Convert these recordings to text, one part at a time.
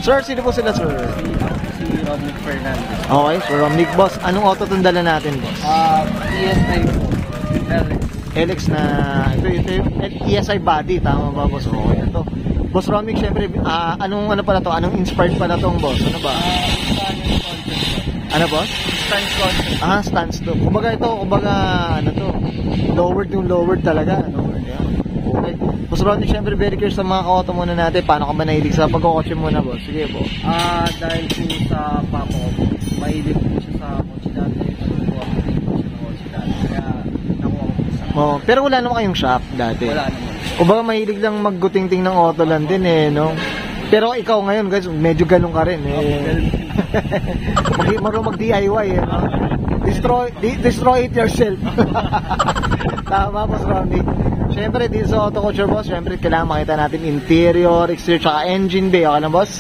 Sir, sino po sila, sir? Si Romnick Fernandez. Okay, Sir Romnick, boss. Anong auto itong dala natin, boss? ESI po. LX na, ito yung ESI body, tama ba, boss? Okay, ito. Boss Romnick, syempre, anong ano pala to? Anong inspired pala tong boss? Ano ba? Ano, boss? Stance concept. Stance to. Kumbaga ito, ano to? Lowered talaga. Lowered, yan. Okay. Boss Romnick, syempre, very curious sa mga ka-auto muna natin. Paano ka ba nahilig sa pagkakotse muna, boss? Sige po. Dahil po sa papa ko, mahilig po siya sa kotse dati. Po ako din po siya ng kotse dati. Kaya nakuha ko po sa... Oh, pero wala naman kayong shop dati. Wala naman. Kumbaga mahilig lang maggutingting ng auto lang din no? Pero ikaw ngayon, guys, medyo ganun ka rin Marunong mag-DIY no? Destroy it yourself. Tama, Boss Romnick. Siyempre, dito sa Auto Culture, boss, siyempre, kailangan makita natin interior, exterior, tsaka engine bay. Okay na, boss?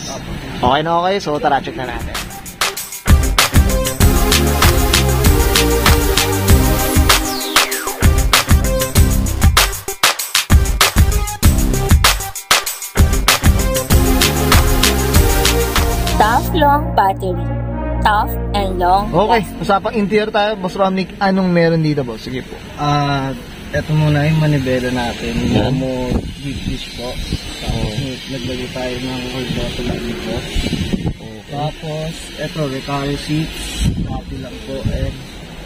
Okay na, okay. So, tara, check na natin. Tough long battery. Tough and long. Okay, usapang interior tayo, Boss Romnick. Anong meron dito, boss? Sige po. Ito muna yung manibela natin. Momo deep dish po. Tapos naglagay tayo ng old bottle dito. Tapos ito recaro seats. Copy lang po. And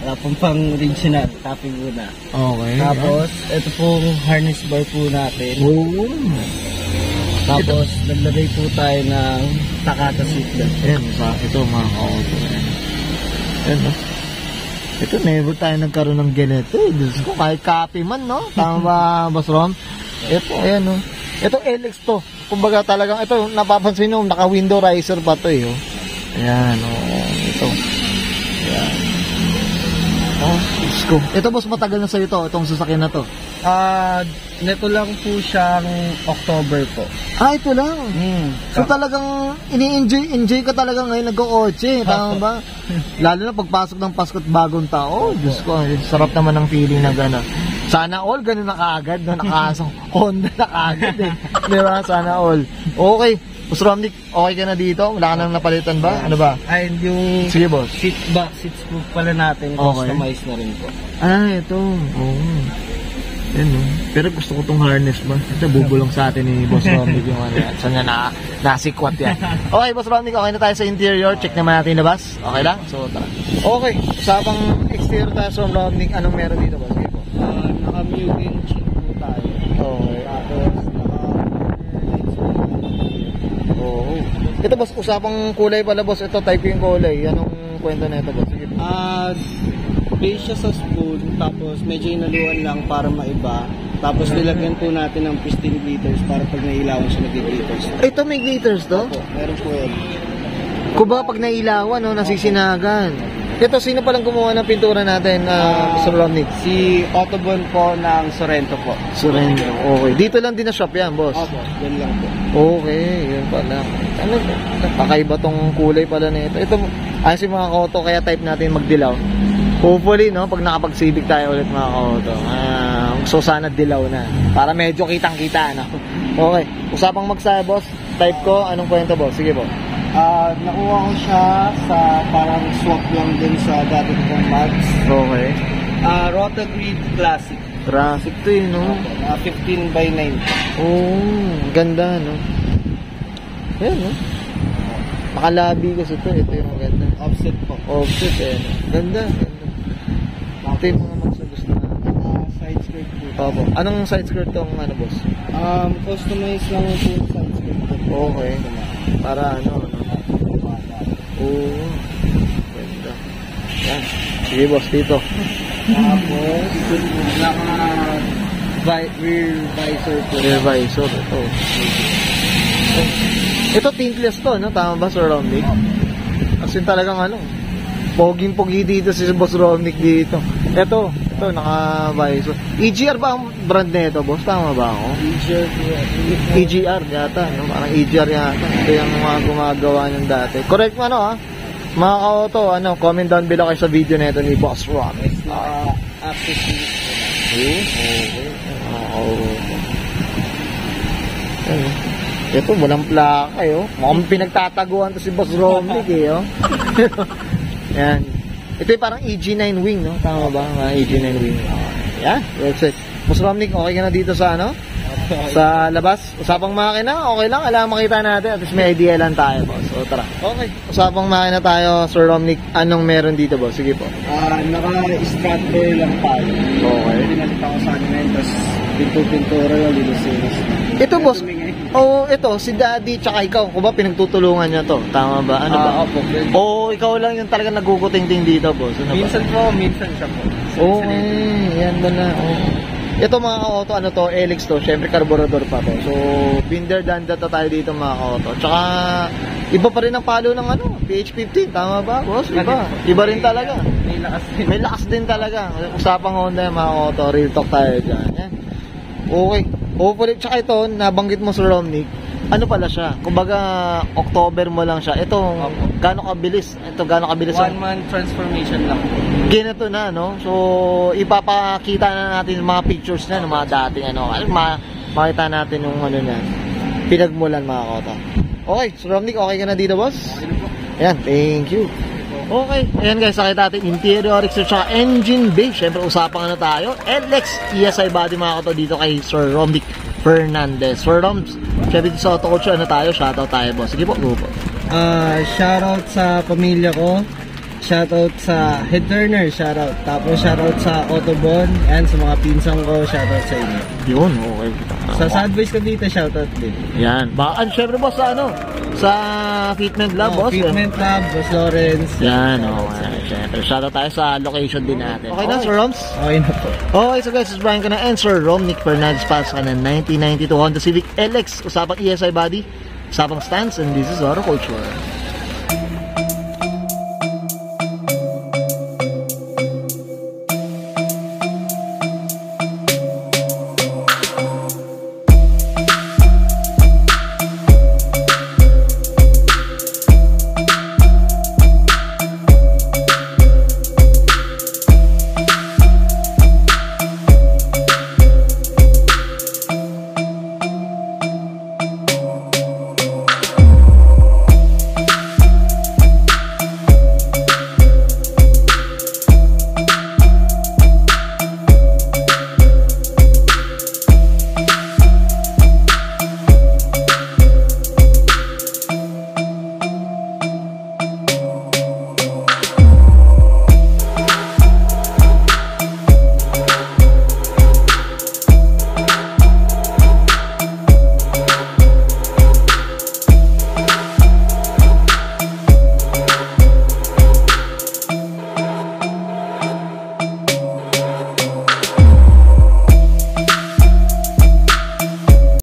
wala pang original. Copy muna. Okay. Tapos ito pong harness bar po natin. Tapos naglagay po tayo ng Takata seatbelt. Ayan, ito mga ka-auto. Ayan, no? Ito, never tayo nagkaroon ng ganito. Diyos ko, kahit copy man, no? Tama ba, Boss Rom? Ito, ayan, no? Ito, LX to. Kumbaga talagang, ito, napapansin nyo, naka-window riser pa to, eh. Ayan, ito. Ayan. Diyos ko. Ito, boss, matagal na sa'yo to, itong sasakyan na to. Neto lang po siyang October po. Ito lang. So talagang ini-enjoy ka talaga ngayon nagko-kotse, tama ba? Lalo na pagpasok ng Pasko at bagong tao. Diyos ko, sarap naman ng feeling na gano'n. Sana all ganun na kaagad, no? Nakasang Honda na kaagad Di ba? Sana all. Okay. Boss Romnick, okay ka na dito? Wala ka nang napalitan ba? Ano ba? Ay, yung sige, boss. back seats po pala natin, customize na rin po. Ito. Yan, no? Pero gusto ko tong harness ba? Ito, bubulong sa atin ni Boss Romnick yung ano yan. Saan niya nasikwat yan. Okay, Boss Romnick, okay na tayo sa interior. Check naman natin yung labas. Okay lang? So, tara. Okay, usapang exterior tayo sa Romnick. Anong meron dito, boss? Sige po. Naka-mugen chin po tayo. Okay. Tapos, ito, boss, usapang kulay pala, boss. Ito, type yung kulay. Anong kwento na ito, boss? Sige po. Base siya sa spoon, tapos medyo inaluan lang para maiba. Tapos nilagyan po natin ng pristine glitters para pag nailawan siya nag-glitters. Ito may glitters to? Opo, meron po yan. Kumbaga pag nailawan, no, nasisinagan. Ito, sino palang gumawa ng pintura natin, Mr. Romnick? Si Autobon po ng Sorrento po. Sorrento, okay. Dito lang din na shop yan, boss? Opo, yan lang po. Okay, yun pala. Ano, kakaiba tong kulay pala na ito. Ito, ayos yung mga auto, kaya type natin magdilaw. Hopefully, no, pag nakapag-civic tayo ulit mga ka-auto, so sana dilaw na. Para medyo kitang-kita, no? Okay, usapang magsaya, boss. Type ko, anong kwento, boss? Sige po. Nakuha ko siya sa parang swap lang din sa dati kong mags. Okay. Rotogrid Classic. Classic to yun, no? 15x9. Ganda, no? Ayan, no? Nakalabi kasi ito. Ito yung maganda. Offset po. Offset, no? Ganda. Ito yung mga mas gusto na. Side skirt po. Opo. Anong side skirt tong ano, boss? Customize lang po yung side skirt po. Okay. Para ano? Ganda. Yan. Sige, boss, dito. Tapos, rear visor po. Rear visor. Ito tintless to, no? Tama ba, Sir Romnick? Kasi talagang ano, poging-pogi dito si Boss Romnick dito. Ito, naka-visor. EGR ba ang brand na ito, boss? Tama ba ako? EGR yata, no? Parang EGR yata. Ito yung mga gumagawa ng dati. Correct mo, ano, ha? Mga ka-auto, comment down below kayo sa video na ito ni Boss Romnick. After series po. Okay. Ito, walang plaka eh, oh. Mukhang pinagtataguan to si Boss Romnick eh, oh. Yan. Ito yung parang EG9 wing, no? Tama ba? EG9 wing. Yan, that's it. Boss Romnick, okay ka na dito sa ano? Sa labas? Usapang makina, okay lang. Alam makita natin. At least may idea lang tayo, boss. So, tara. Okay. Usapang makina tayo, Sir Romnick. Anong meron dito, boss? Sige po. Naka-strat bear lang tayo. Okay. Pinalit ako sa akin ngayon, tapos pinto-pintura yung linusinis. Ito, boss. Oh, ito, si Daddy tsaka ikaw. Kung ba pinagtutulungan niya to? Tama ba? Ano ba? Opo. Oo, ikaw lang yung talagang naguguting-ting dito, boss. Ano Minsan po, minsan siya po. Okay, yan ba na? Oh. Ito mga ka-auto, ano to, LX to, syempre carburetor pa to. So, binder danda to tayo dito mga ka-auto. Tsaka, iba pa rin ang palo ng ano, PH15, tama ba, boss? Iba, iba rin talaga. May lakas din. May lakas din talaga. Usapang Honda yung mga ka-auto, real talk tayo dyan. Yan. Okay. Hopefully, tsaka ito, nabanggit mo Sir Romnick, ano pala siya? Kumbaga, October mo lang siya. Ito, gaano kabilis? Ito, gaano kabilis? 1 month transformation lang. Ganito na, no? So, ipapakita na natin yung mga pictures na ng mga dating, ano. Makita natin yung, ano na, pinagmulan mga kota. Okay, Sir Romnick, okay ka na dito, boss? Ayan, thank you. Okay, ayan guys, nakita natin interior, exterior, tsaka engine bay. Siyempre, usapang ano tayo. LX ESI body mga kota dito kay Sir Romnick Fernandez. Sir Roms, syempre sa Auto Culture, ano tayo? Shoutout tayo, boss. Sige po, go po. Shoutout sa pamilya ko. Shoutout sa head turner, shoutout. Tapos shoutout sa Autobon and sa mga pinsang ko, shoutout sa inyo. Yun, okay. Sa Sadboys Cavite, shoutout din. Yan. Baka, syempre boss, sa ano? Sa Fitment Lab, boss. Fitment Lab, Boss Lawrence. Yan, okay. Syempre, shoutout tayo sa location din natin. Okay na, Sir Roms? Okay na po. Okay, so guys, this is Brian ka na and Sir Romnick Fernandez Pass ka na 1992 Honda Civic LX. Usapang ESI body, usapang stance, and this is Auto Culture.